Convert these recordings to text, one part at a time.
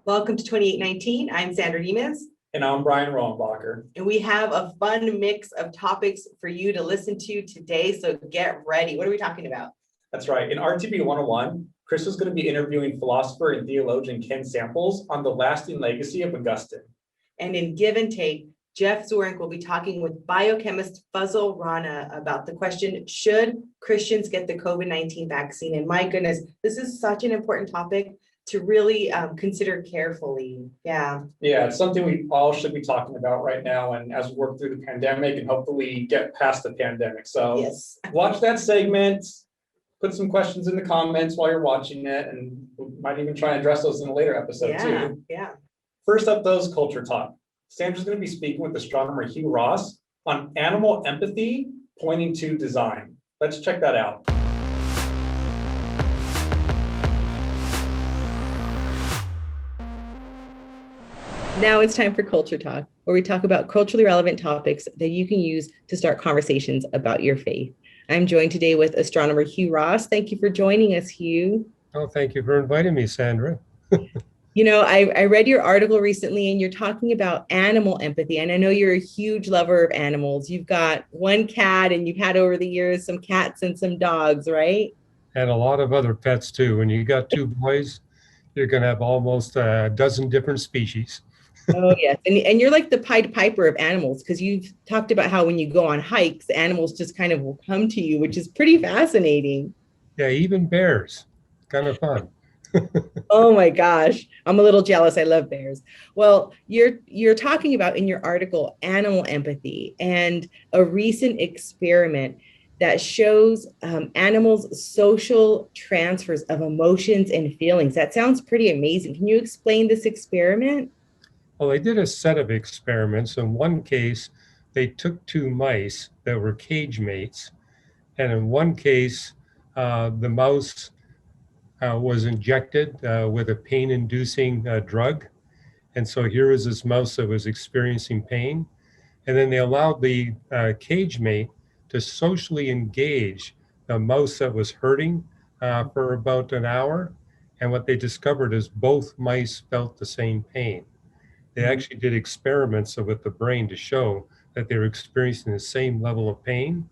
Welcome to 2819. I'm Sandra Demas. And I'm Brian Rohenbacher. And we have a fun mix of topics for you to listen to today, so get ready. What are we talking about? That's right. In RTB 101, Chris is going to be interviewing philosopher and theologian Ken Samples on the lasting legacy of Augustine. And in Give and Take, Jeff Zorink will be talking with biochemist Fazale Rana about the question, should Christians get the COVID-19 vaccine? And my goodness, this is such an important topic to really consider carefully. Yeah, it's something we all should be talking about right now, and as we work through the pandemic and hopefully get past the pandemic. So yes. Watch that segment, put some questions in the comments while you're watching it, and we might even try and address those in a later episode too. Yeah. First up, though, is Culture Talk. Sandra's going to be speaking with astronomer Hugh Ross on animal empathy pointing to design. Let's check that out. Now it's time for Culture Talk, where we talk about culturally relevant topics that you can use to start conversations about your faith. I'm joined today with astronomer Hugh Ross. Thank you for joining us, Hugh. Oh, thank you for inviting me, Sandra. You know, I read your article recently and you're talking about animal empathy. And I know you're a huge lover of animals. You've got one cat and you've had over the years some cats and some dogs, right? And a lot of other pets too. When you got two boys, you're going to have almost a dozen different species. Oh, yes. And you're like the Pied Piper of animals, because you've talked about how when you go on hikes, animals just kind of will come to you, which is pretty fascinating. Yeah, even bears. Kind of fun. Oh my gosh, I'm a little jealous. I love bears. Well, you're talking about in your article animal empathy and a recent experiment that shows animals' social transfers of emotions and feelings. That sounds pretty amazing. Can you explain this experiment? Well, they did a set of experiments. In one case, they took two mice that were cage mates. And in one case, the mouse was injected with a pain-inducing drug. And so here was this mouse that was experiencing pain. And then they allowed the cage mate to socially engage the mouse that was hurting for about an hour. And what they discovered is both mice felt the same pain. They actually did experiments with the brain to show that they were experiencing the same level of pain.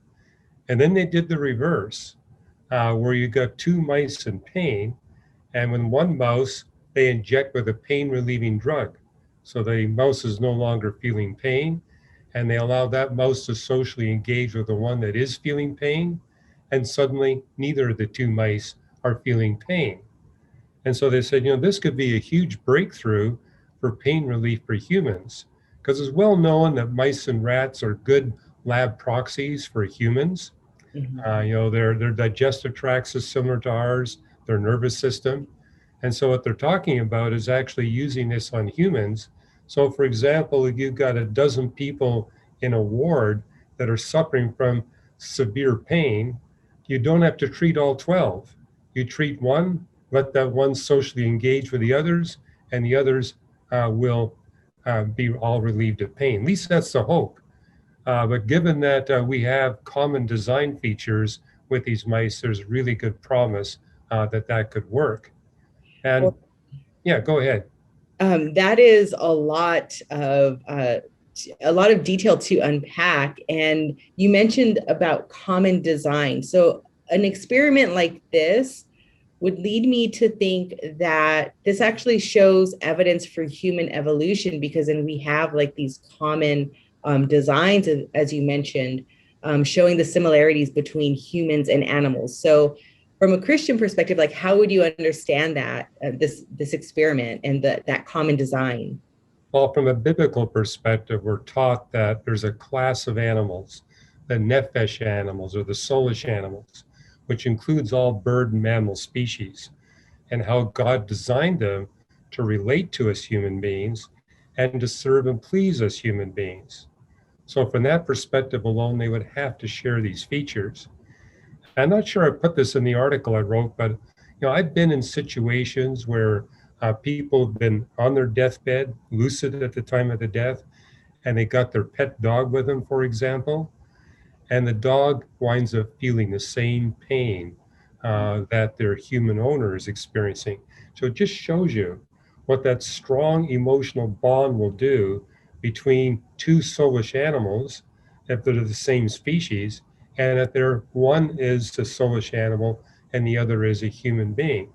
And then they did the reverse, where you got two mice in pain. And when one mouse, they inject with a pain relieving drug. So the mouse is no longer feeling pain. And they allow that mouse to socially engage with the one that is feeling pain. And suddenly neither of the two mice are feeling pain. And so they said, this could be a huge breakthrough for pain relief for humans, because it's well known that mice and rats are good lab proxies for humans. Their digestive tracts is similar to ours, their nervous system. And so what they're talking about is actually using this on humans. So for example, if you've got a dozen people in a ward that are suffering from severe pain, you don't have to treat all 12. You treat one, let that one socially engage with the others, and the others will be all relieved of pain. At least that's the hope. But given that we have common design features with these mice, there's really good promise that could work. And yeah, go ahead. That is a lot of detail to unpack. And you mentioned about common design. So an experiment like this would lead me to think that this actually shows evidence for human evolution, because then we have like these common designs, as you mentioned, showing the similarities between humans and animals. So from a Christian perspective, like how would you understand that, this experiment and that common design? Well, from a biblical perspective, we're taught that there's a class of animals, the nephesh animals or the soulish animals, which includes all bird and mammal species, and how God designed them to relate to us human beings and to serve and please us human beings. So from that perspective alone, they would have to share these features. I'm not sure I put this in the article I wrote, but I've been in situations where people have been on their deathbed, lucid at the time of the death, and they got their pet dog with them, for example, and the dog winds up feeling the same pain that their human owner is experiencing. So it just shows you what that strong emotional bond will do between two soulish animals, if they're the same species, and if one is a soulish animal and the other is a human being.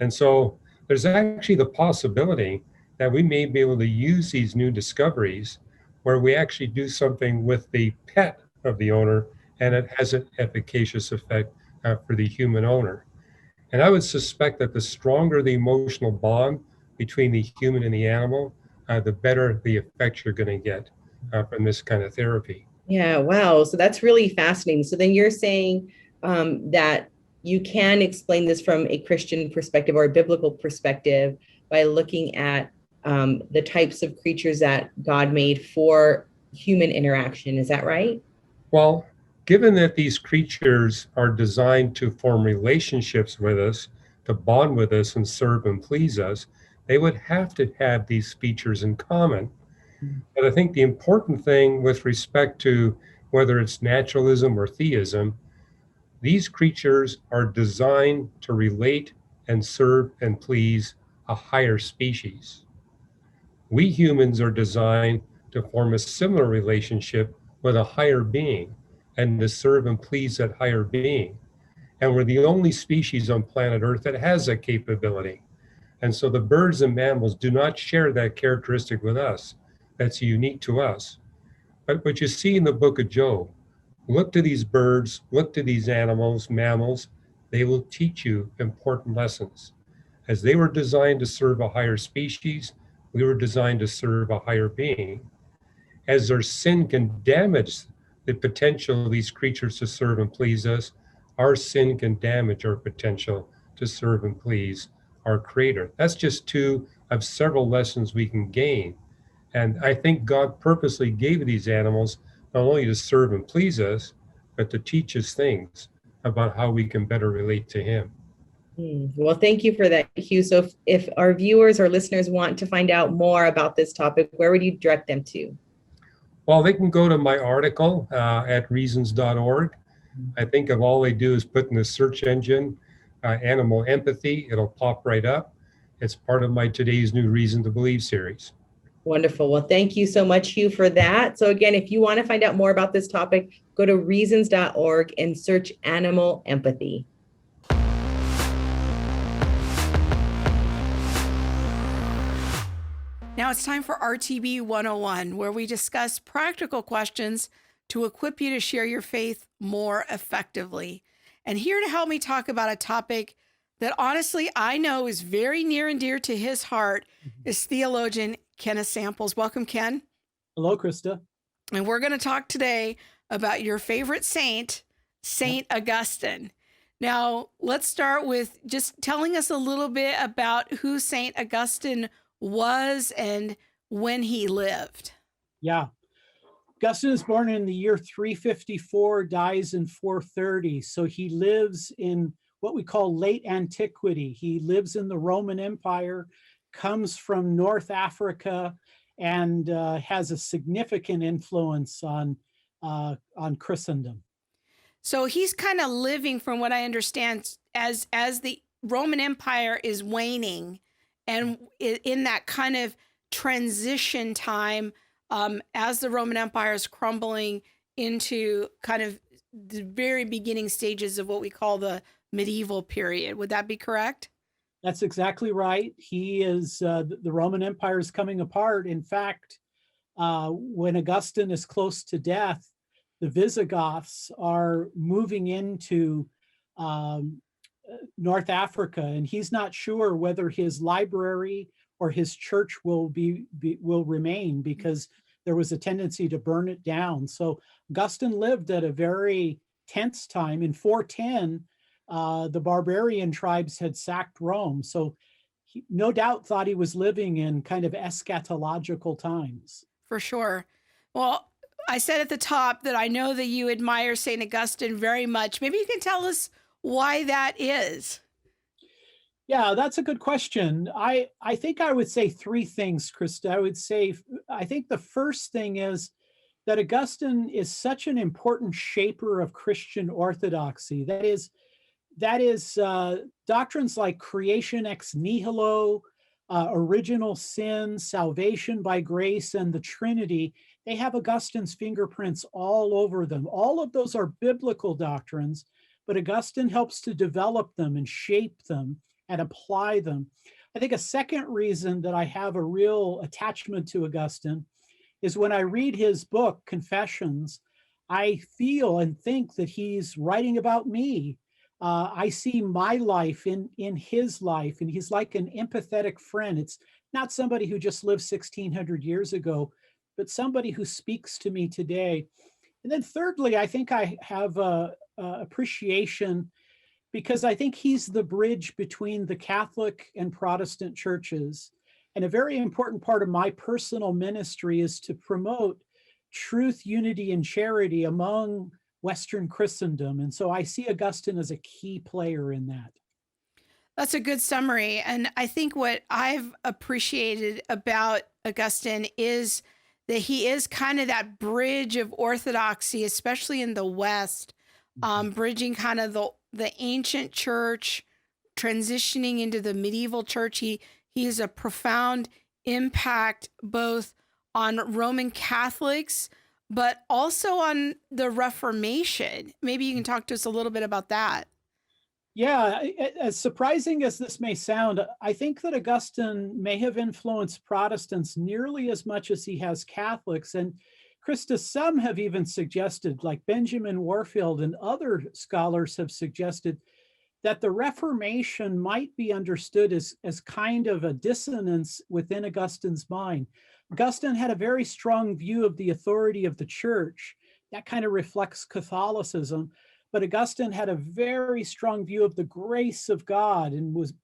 And so there's actually the possibility that we may be able to use these new discoveries where we actually do something with the pet of the owner and it has an efficacious effect for the human owner. And I would suspect that the stronger the emotional bond between the human and the animal, the better the effects you're going to get from this kind of therapy. Yeah, wow. So that's really fascinating. So then you're saying that you can explain this from a Christian perspective or a biblical perspective by looking at the types of creatures that God made for human interaction. Is that right? Well, given that these creatures are designed to form relationships with us, to bond with us and serve and please us, they would have to have these features in common. But I think the important thing with respect to whether it's naturalism or theism, these creatures are designed to relate and serve and please a higher species. We humans are designed to form a similar relationship with a higher being and to serve and please that higher being. And we're the only species on planet Earth that has that capability. And so the birds and mammals do not share that characteristic with us. That's unique to us. But what you see in the book of Job, look to these birds, look to these animals, mammals, they will teach you important lessons. As they were designed to serve a higher species, we were designed to serve a higher being. As their sin can damage the potential of these creatures to serve and please us, our sin can damage our potential to serve and please our Creator. That's just two of several lessons we can gain. And I think God purposely gave these animals not only to serve and please us, but to teach us things about how we can better relate to Him. Well, thank you for that, Hugh. So if our viewers or listeners want to find out more about this topic, where would you direct them to? Well, they can go to my article at reasons.org. I think if all they do is put in the search engine animal empathy, it'll pop right up. It's part of my Today's New Reason to Believe series. Wonderful. Well, thank you so much, Hugh, for that. So again, if you want to find out more about this topic, go to reasons.org and search animal empathy. Now it's time for RTB 101, where we discuss practical questions to equip you to share your faith more effectively. And here to help me talk about a topic that honestly I know is very near and dear to his heart is theologian Kenneth Samples. Welcome, Ken. Hello, Krista. And we're going to talk today about your favorite saint, Saint Augustine. Now, let's start with just telling us a little bit about who Saint Augustine was and when he lived. Yeah. Augustine is born in the year 354, dies in 430. So he lives in what we call late antiquity. He lives in the Roman Empire, comes from North Africa, and has a significant influence on Christendom. So he's kind of living, from what I understand, as the Roman Empire is waning, and in that kind of transition time, as the Roman Empire is crumbling into kind of the very beginning stages of what we call the medieval period. Would that be correct? That's exactly right. He is, the Roman Empire is coming apart. In fact, when Augustine is close to death, the Visigoths are moving into North Africa, and he's not sure whether his library or his church will remain, because there was a tendency to burn it down. So Augustine lived at a very tense time. In 410, the barbarian tribes had sacked Rome. So he no doubt thought he was living in kind of eschatological times. For sure. Well, I said at the top that I know that you admire St. Augustine very much. Maybe you can tell us why that is. Yeah, that's a good question. I think I would say three things, Krista. I think the first thing is that Augustine is such an important shaper of Christian orthodoxy. That is doctrines like creation ex nihilo, original sin, salvation by grace, and the Trinity, they have Augustine's fingerprints all over them. All of those are biblical doctrines, but Augustine helps to develop them and shape them and apply them. I think a second reason that I have a real attachment to Augustine is when I read his book, Confessions, I feel and think that he's writing about me. I see my life in his life, and he's like an empathetic friend. It's not somebody who just lived 1600 years ago, but somebody who speaks to me today. And then thirdly, I think I have a appreciation because I think he's the bridge between the Catholic and Protestant churches. And a very important part of my personal ministry is to promote truth, unity, and charity among Western Christendom. And so I see Augustine as a key player in that. That's a good summary. And I think what I've appreciated about Augustine is that he is kind of that bridge of orthodoxy, especially in the West, bridging kind of the ancient church, transitioning into the medieval church. He has a profound impact both on Roman Catholics, but also on the Reformation. Maybe you can talk to us a little bit about that. Yeah, as surprising as this may sound, I think that Augustine may have influenced Protestants nearly as much as he has Catholics. And Krista, some have even suggested, like Benjamin Warfield and other scholars have suggested, that the Reformation might be understood as kind of a dissonance within Augustine's mind. Augustine had a very strong view of the authority of the church. That kind of reflects Catholicism. But Augustine had a very strong view of the grace of God and was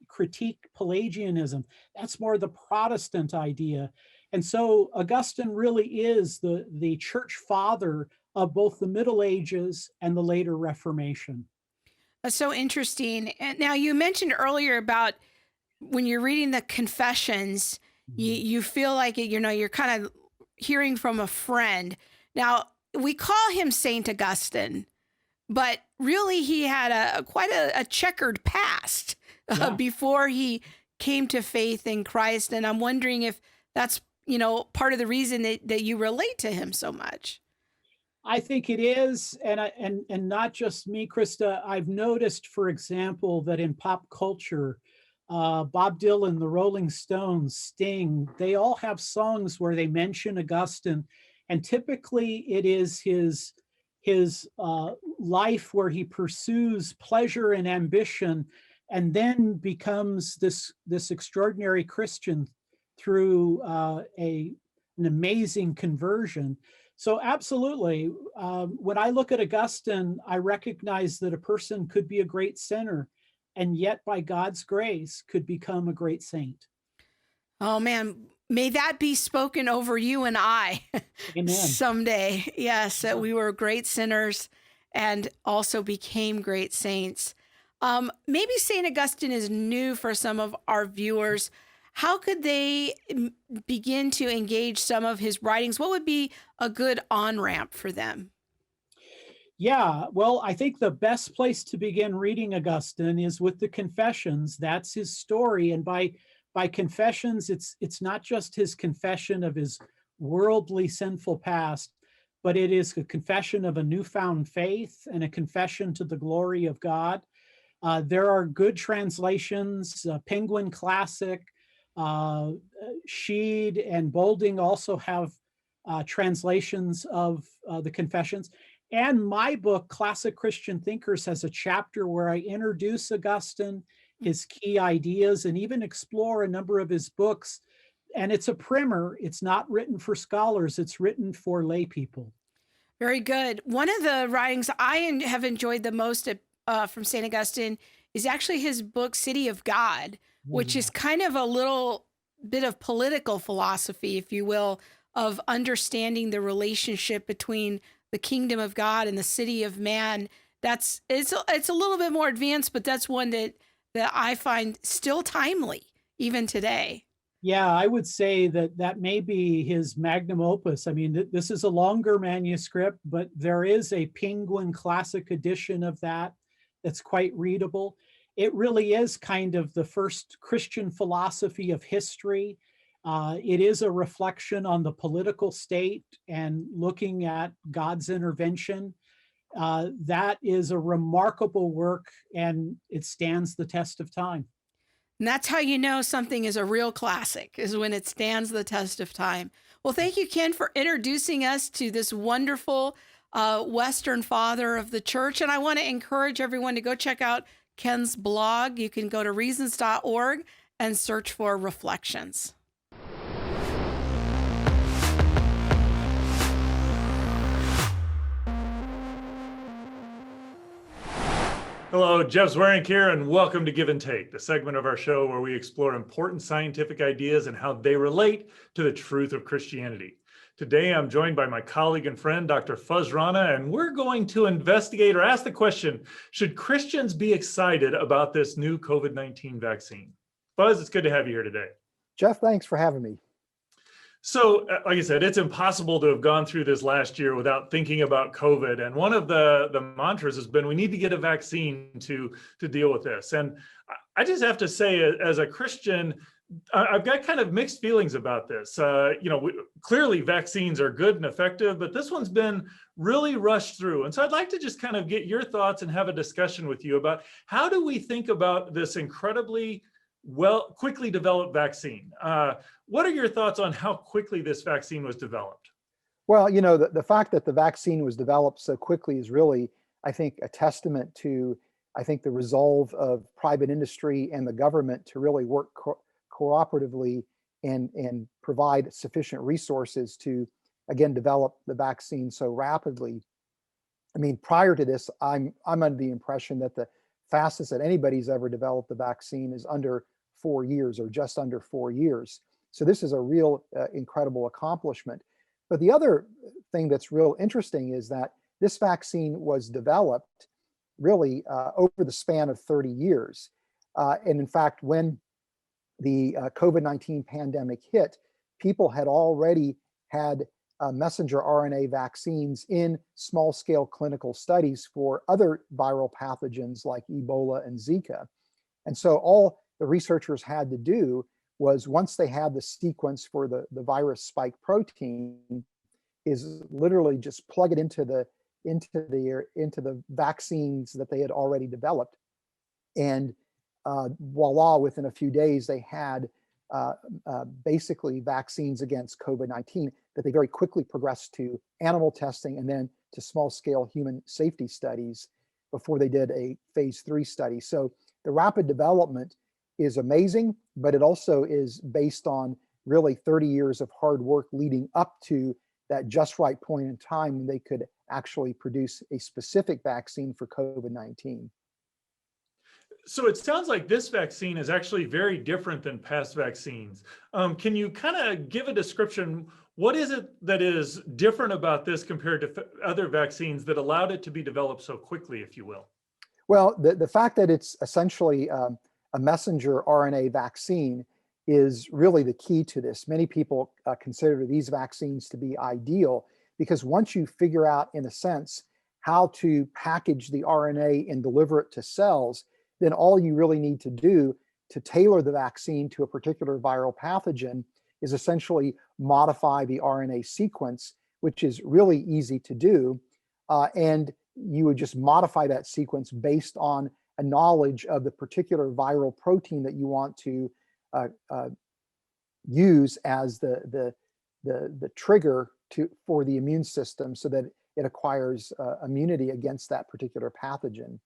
critiqued Pelagianism. That's more the Protestant idea. And so Augustine really is the church father of both the Middle Ages and the later Reformation. That's so interesting. And now you mentioned earlier about when you're reading the Confessions, you feel like you're kind of hearing from a friend. Now, we call him Saint Augustine, but really he had quite a checkered past before he came to faith in Christ. And I'm wondering if that's, part of the reason that you relate to him so much. I think it is, and not just me, Krista. I've noticed, for example, that in pop culture, Bob Dylan, the Rolling Stones, Sting, they all have songs where they mention Augustine, and typically it is his life where he pursues pleasure and ambition, and then becomes this extraordinary Christian through an amazing conversion. So absolutely, when I look at Augustine, I recognize that a person could be a great sinner, and yet by God's grace could become a great saint. Oh man, may that be spoken over you and I someday. Yes, that we were great sinners and also became great saints. Maybe St. Augustine is new for some of our viewers. How could they begin to engage some of his writings? What would be a good on-ramp for them? Yeah, well, I think the best place to begin reading Augustine is with the Confessions. That's his story. And by Confessions, it's not just his confession of his worldly sinful past, but it is a confession of a newfound faith and a confession to the glory of God. There are good translations. Penguin Classic, Sheed and Bolding also have translations of the Confessions. And my book, Classic Christian Thinkers, has a chapter where I introduce Augustine, his key ideas, and even explore a number of his books. And it's a primer. It's not written for scholars. It's written for lay people. Very good. One of the writings I have enjoyed the most from St. Augustine is actually his book, City of God, which is kind of a little bit of political philosophy, if you will, of understanding the relationship between the kingdom of God and the city of man. It's a little bit more advanced, but that's one that I find still timely even today. Yeah, I would say that may be his magnum opus. I mean, this is a longer manuscript, but there is a Penguin Classic edition of that that's quite readable. it really is kind of the first Christian philosophy of history. It is a reflection on the political state and looking at God's intervention. That is a remarkable work, and it stands the test of time. And that's how you know something is a real classic, is when it stands the test of time. Well, thank you, Ken, for introducing us to this wonderful Western father of the church. And I want to encourage everyone to go check out Ken's blog. You can go to reasons.org and search for Reflections. Hello, Jeff Zwerink here, and welcome to Give and Take, the segment of our show where we explore important scientific ideas and how they relate to the truth of Christianity. Today, I'm joined by my colleague and friend, Dr. Fazale Rana, and we're going to investigate or ask the question, should Christians be excited about this new COVID-19 vaccine? Fuzz, it's good to have you here today. Jeff, thanks for having me. So, like I said, it's impossible to have gone through this last year without thinking about COVID. And one of the mantras has been, we need to get a vaccine to deal with this. And I just have to say, as a Christian, I've got kind of mixed feelings about this. Clearly vaccines are good and effective, but this one's been really rushed through. And so I'd like to just kind of get your thoughts and have a discussion with you about how do we think about this incredibly quickly developed vaccine. What are your thoughts on how quickly this vaccine was developed? Well, the fact that the vaccine was developed so quickly is really, I think, a testament to, the resolve of private industry and the government to really work cooperatively and provide sufficient resources to, again, develop the vaccine so rapidly. I mean, prior to this, I'm under the impression that the fastest that anybody's ever developed the vaccine is under 4 years or just under 4 years. So this is a real incredible accomplishment. But the other thing that's real interesting is that this vaccine was developed really over the span of 30 years. And in fact, when the COVID-19 pandemic hit, people had already had messenger RNA vaccines in small-scale clinical studies for other viral pathogens like Ebola and Zika. And so all the researchers had to do was, once they had the sequence for the virus spike protein, is literally just plug it into the vaccines that they had already developed, and voila, within a few days they had basically vaccines against COVID-19 that they very quickly progressed to animal testing and then to small-scale human safety studies before they did a phase 3 study. So the rapid development is amazing, but it also is based on really 30 years of hard work leading up to that just right point in time when they could actually produce a specific vaccine for COVID-19. So it sounds like this vaccine is actually very different than past vaccines. Can you kind of give a description? What is it that is different about this compared to other vaccines that allowed it to be developed so quickly, if you will? Well, the fact that it's essentially a messenger RNA vaccine is really the key to this. Many people consider these vaccines to be ideal because once you figure out, in a sense, how to package the RNA and deliver it to cells, then all you really need to do to tailor the vaccine to a particular viral pathogen is essentially modify the RNA sequence, which is really easy to do. And you would just modify that sequence based on a knowledge of the particular viral protein that you want to use as the trigger for the immune system so that it acquires immunity against that particular pathogen.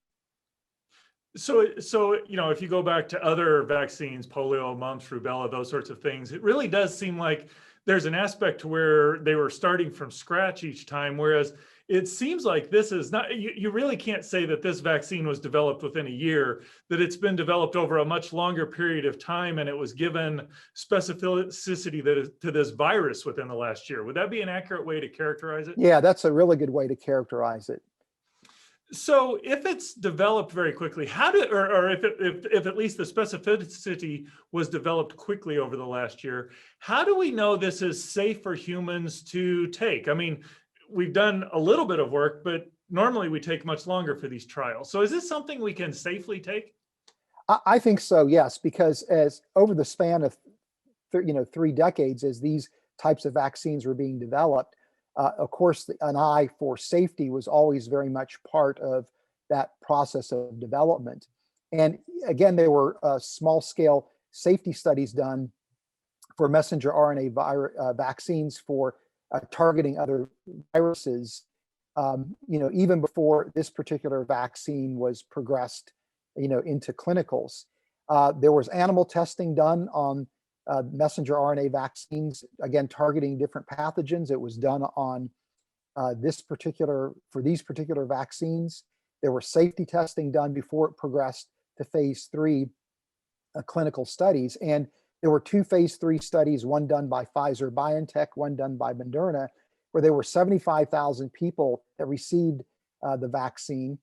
So, if you go back to other vaccines, polio, mumps, rubella, those sorts of things, it really does seem like there's an aspect to where they were starting from scratch each time, whereas it seems like this is not, you really can't say that this vaccine was developed within a year, that it's been developed over a much longer period of time, and it was given specificity to this virus within the last year. Would that be an accurate way to characterize it? Yeah, that's a really good way to characterize it. So if it's developed very quickly, or if at least the specificity was developed quickly over the last year, how do we know this is safe for humans to take? I mean, we've done a little bit of work, but normally we take much longer for these trials. So is this something we can safely take? I think so, yes, because as over the span of 3 decades, as these types of vaccines were being developed, of course, an eye for safety was always very much part of that process of development. And again, there were small-scale safety studies done for messenger RNA vaccines for targeting other viruses, even before this particular vaccine was progressed, into clinicals. There was animal testing done on messenger RNA vaccines, again, targeting different pathogens. It was done on for these particular vaccines. There were safety testing done before it progressed to phase 3 clinical studies. And there were 2 phase 3 studies, one done by Pfizer BioNTech, one done by Moderna, where there were 75,000 people that received the vaccine,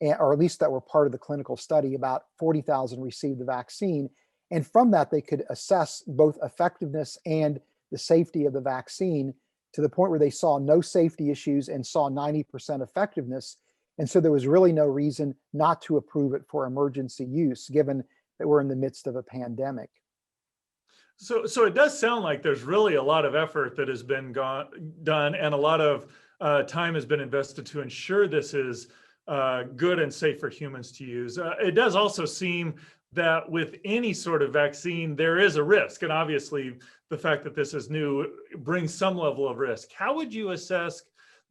or at least that were part of the clinical study. About 40,000 received the vaccine. And from that, they could assess both effectiveness and the safety of the vaccine to the point where they saw no safety issues and saw 90% effectiveness. And so there was really no reason not to approve it for emergency use, given that we're in the midst of a pandemic. So it does sound like there's really a lot of effort that has been done, and a lot of time has been invested to ensure this is good and safe for humans to use. It does also seem that with any sort of vaccine, there is a risk. And obviously, the fact that this is new brings some level of risk. How would you assess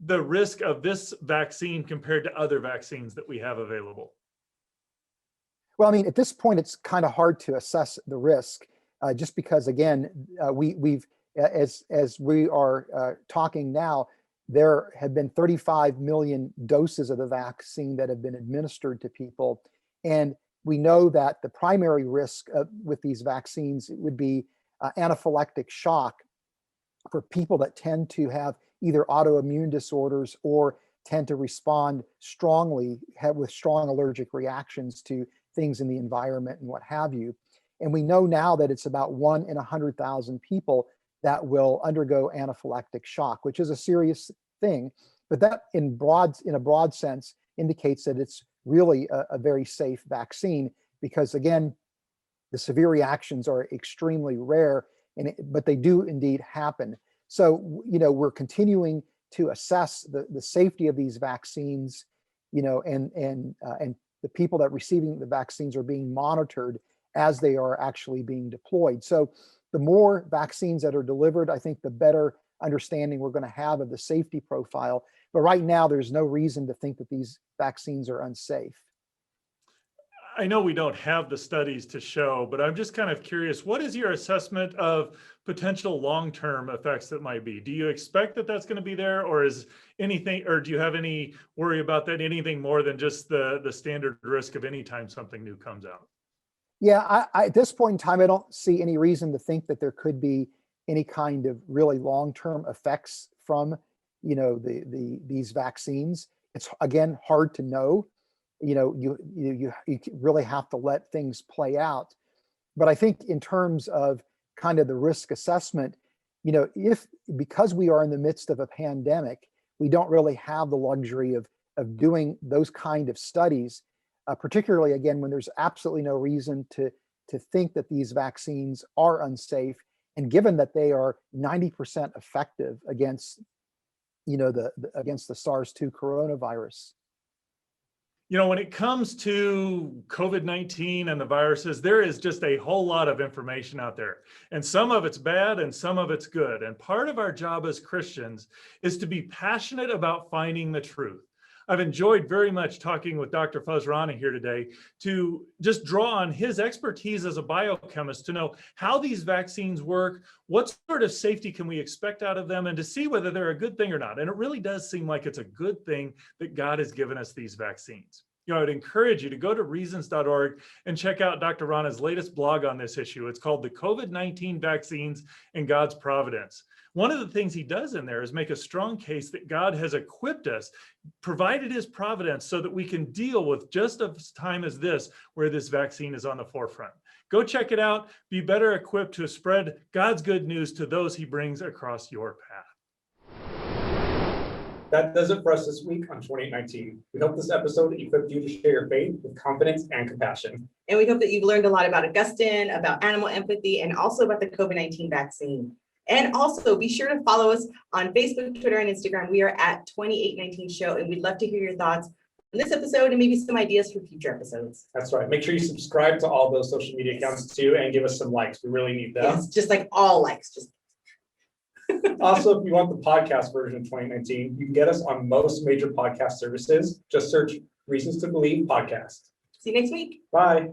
the risk of this vaccine compared to other vaccines that we have available? Well, I mean, at this point, it's kind of hard to assess the risk, just because, again, as we are talking now, there have been 35 million doses of the vaccine that have been administered to people. And we know that the primary risk with these vaccines would be anaphylactic shock for people that tend to have either autoimmune disorders or tend to respond strongly, with strong allergic reactions to things in the environment and what have you. And we know now that it's about 1 in 100,000 people that will undergo anaphylactic shock, which is a serious thing. But that in a broad sense indicates that it's really a very safe vaccine, because again, the severe reactions are extremely rare, but they do indeed happen. So, we're continuing to assess the safety of these vaccines, and the people that are receiving the vaccines are being monitored as they are actually being deployed. So the more vaccines that are delivered, I think the better understanding we're going to have of the safety profile. But right now, there's no reason to think that these vaccines are unsafe. I know we don't have the studies to show, but I'm just kind of curious, what is your assessment of potential long-term effects that might be? Do you expect that that's going to be there, or is anything, or do you have any worry about that, anything more than just the standard risk of any time something new comes out? Yeah, I at this point in time, I don't see any reason to think that there could be any kind of really long-term effects from, these vaccines. It's, again, hard to know. You really have to let things play out. But I think in terms of kind of the risk assessment, because we are in the midst of a pandemic, we don't really have the luxury of doing those kind of studies, particularly, again, when there's absolutely no reason to think that these vaccines are unsafe. And given that they are 90% effective against, against the SARS-2 coronavirus. When it comes to COVID-19 and the viruses, there is just a whole lot of information out there. And some of it's bad and some of it's good. And part of our job as Christians is to be passionate about finding the truth. I've enjoyed very much talking with Dr. Fazale Rana here today to just draw on his expertise as a biochemist to know how these vaccines work, what sort of safety can we expect out of them, and to see whether they're a good thing or not. And it really does seem like it's a good thing that God has given us these vaccines. I would encourage you to go to reasons.org and check out Dr. Rana's latest blog on this issue. It's called The COVID-19 Vaccines and God's Providence. One of the things he does in there is make a strong case that God has equipped us, provided his providence so that we can deal with just a time as this, where this vaccine is on the forefront. Go check it out. Be better equipped to spread God's good news to those he brings across your path. That does it for us this week on 2819. We hope this episode equipped you to share your faith with confidence and compassion. And we hope that you've learned a lot about Augustine, about animal empathy, and also about the COVID-19 vaccine. And also be sure to follow us on Facebook, Twitter, and Instagram. We are at 2819 Show, and we'd love to hear your thoughts on this episode and maybe some ideas for future episodes. That's right. Make sure you subscribe to all those social media accounts too, and give us some likes. We really need them. Yes, just like all likes. Just Also, if you want the podcast version of 2019, you can get us on most major podcast services. Just search Reasons to Believe podcast. see you next week. Bye.